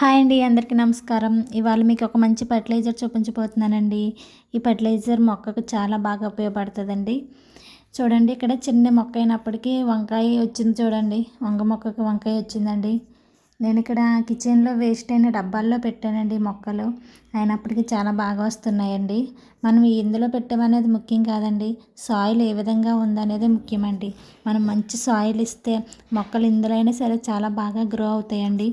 Hi అండి, అందరికీ నమస్కారం. ఇవాళ మీకు ఒక మంచి ఫర్టిలైజర్ చూపించబోతున్నానండి. ఈ ఫర్టిలైజర్ మొక్కకు చాలా బాగా ఉపయోగపడుతుందండి. చూడండి, ఇక్కడ చిన్న మొక్క అయినప్పటికీ వంకాయ వచ్చింది. చూడండి, వంగ మొక్కకు వంకాయ వచ్చిందండి. నేను ఇక్కడ కిచెన్లో వేస్ట్ అయిన డబ్బాల్లో పెట్టానండి మొక్కలు. అయినప్పటికీ చాలా బాగా వస్తున్నాయండి. మనం ఇందులో పెట్టామనేది ముఖ్యం కాదండి, సాయిల్ ఏ విధంగా ఉందనేది ముఖ్యమండి. మనం మంచి సాయిల్ ఇస్తే మొక్కలు ఇందులో అయినా సరే చాలా బాగా గ్రో అవుతాయండి.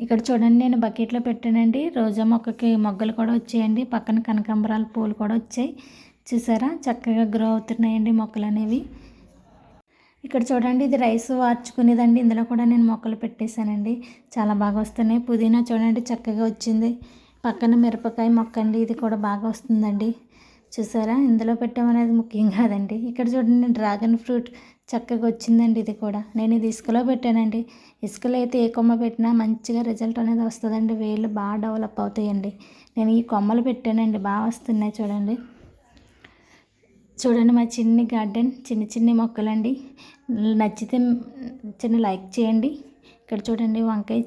ఇక్కడ చూడండి, నేను బకెట్లో పెట్టానండి. రోజా మొక్కకి మొగ్గలు కూడా వచ్చాయండి. పక్కన కనకాంబరాల పూలు కూడా వచ్చాయి. చూసారా, చక్కగా గ్రో అవుతున్నాయండి మొక్కలు అనేవి. ఇక్కడ చూడండి, ఇది రైస్ వార్చుకునేదండి. ఇందులో కూడా నేను మొక్కలు పెట్టేశానండి. చాలా బాగా వస్తున్నాయి. పుదీనా చూడండి చక్కగా వచ్చింది. పక్కన మిరపకాయ మొక్క అండి, ఇది కూడా బాగా వస్తుందండి. చూసారా, ఇందులో పెట్టామనేది ముఖ్యం కాదండి. ఇక్కడ చూడండి, డ్రాగన్ ఫ్రూట్ చక్కగా వచ్చిందండి. ఇది కూడా నేను ఇది ఇసుకలో పెట్టానండి. ఇసుకలో అయితే ఏ కొమ్మ పెట్టినా మంచిగా రిజల్ట్ అనేది వస్తుందండి. వేళ్ళు బాగా డెవలప్ అవుతాయండి. నేను ఈ కొమ్మలు పెట్టానండి, బాగా వస్తున్నాయి. చూడండి చూడండి, మా చిన్ని గార్డెన్, చిన్ని మొక్కలండి. నచ్చితే చిన్న లైక్ చేయండి. ఇక్కడ చూడండి,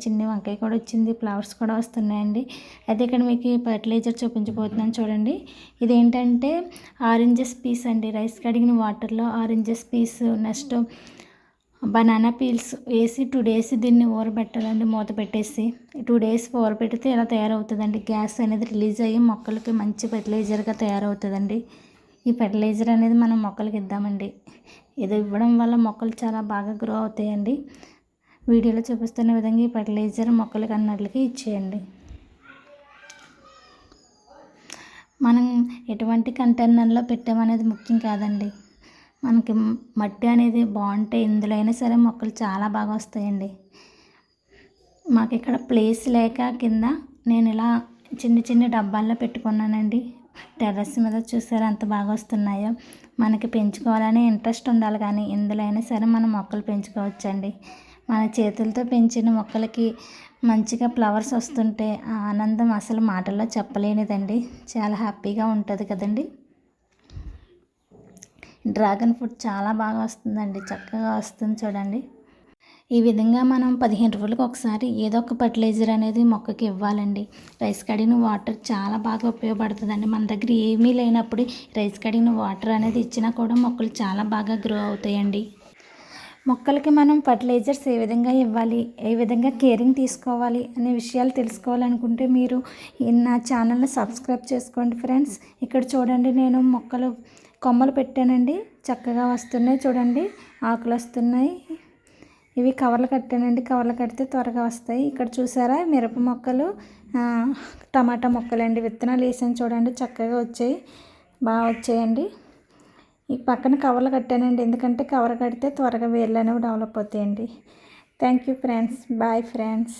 చిన్ని వంకాయ కూడా వచ్చింది. ఫ్లవర్స్ కూడా వస్తున్నాయండి. అయితే ఇక్కడ మీకు ఫర్టిలైజర్ చూపించబోతున్నాను. చూడండి, ఇదేంటంటే ఆరెంజెస్ పీస్ అండి. రైస్ కడిగిన వాటర్లో oranges piece, next banana peels వేసి 2 days దీన్ని ఊరబెట్టాలండి. మూత పెట్టేసి 2 days ఊరబెడితే ఇలా తయారవుతుందండి. గ్యాస్ అనేది రిలీజ్ అయ్యి మొక్కలకి మంచి ఫర్టిలైజర్గా తయారవుతుందండి. ఈ ఫర్టిలైజర్ అనేది మనం మొక్కలకి ఇద్దామండి. ఇది ఇవ్వడం వల్ల మొక్కలు చాలా బాగా గ్రో అవుతాయండి. వీడియోలో చూపిస్తున్న విధంగా ఈ ఫర్టిలైజర్ మొక్కలకి అన్నట్లకి ఇచ్చేయండి. మనం ఎటువంటి కంటైనర్లో పెట్టామనేది ముఖ్యం కాదండి. మనకి మట్టి అనేది బాగుంటే ఇందులో అయినా సరే మొక్కలు చాలా బాగా వస్తాయండి. మాకు ఇక్కడ ప్లేస్ లేక కింద నేను ఇలా చిన్న డబ్బాల్లో పెట్టుకున్నానండి. టెర్రస్ మీద చూసారా ఎంత బాగా వస్తున్నాయో. మనకి పెంచుకోవాలనే ఇంట్రెస్ట్ ఉండాలి, కానీ ఇందులో అయినా సరే మనం మొక్కలు పెంచుకోవచ్చండి. మన చేతులతో పెంచిన మొక్కలకి మంచిగా ఫ్లవర్స్ వస్తుంటే ఆ ఆనందం అసలు మాటల్లో చెప్పలేనిదండి. చాలా హ్యాపీగా ఉంటుంది కదండి. డ్రాగన్ ఫ్రూట్ చాలా బాగా వస్తుందండి, చక్కగా వస్తుంది. చూడండి, ఈ విధంగా మనం 15 రోజులకు ఒకసారి ఏదో ఒక ఫర్టిలైజర్ అనేది మొక్కకి ఇవ్వాలండి. రైస్ కడిగిన వాటర్ చాలా బాగా ఉపయోగపడుతుందండి. మన దగ్గర ఏమీ లేనప్పుడు రైస్ కడిగిన వాటర్ అనేది ఇచ్చినా కూడా మొక్కలు చాలా బాగా గ్రో అవుతాయండి. మొక్కలకి మనం ఫర్టిలైజర్స్ ఏ విధంగా ఇవ్వాలి, ఏ విధంగా కేరింగ్ తీసుకోవాలి అనే విషయాలు తెలుసుకోవాలనుకుంటే మీరు నా ఛానల్ని సబ్స్క్రైబ్ చేసుకోండి ఫ్రెండ్స్. ఇక్కడ చూడండి, నేను కొమ్మలు పెట్టానండి, చక్కగా వస్తున్నాయి. చూడండి, ఆకులు వస్తున్నాయి. ఇవి కవర్లు కట్టానండి. కవర్లు కడితే త్వరగా వస్తాయి. ఇక్కడ చూసారా, మిరప మొక్కలు, టమాటా మొక్కలండి. విత్తనాలు వేసాను, చూడండి చక్కగా వచ్చాయి, బాగా వచ్చాయండి. ఈ పక్కన కవర్లు కట్టానండి, ఎందుకంటే కవర్ కడితే త్వరగా వేర్లు అనేవి డెవలప్ అవుతాయండి. Thank you friends. Bye friends.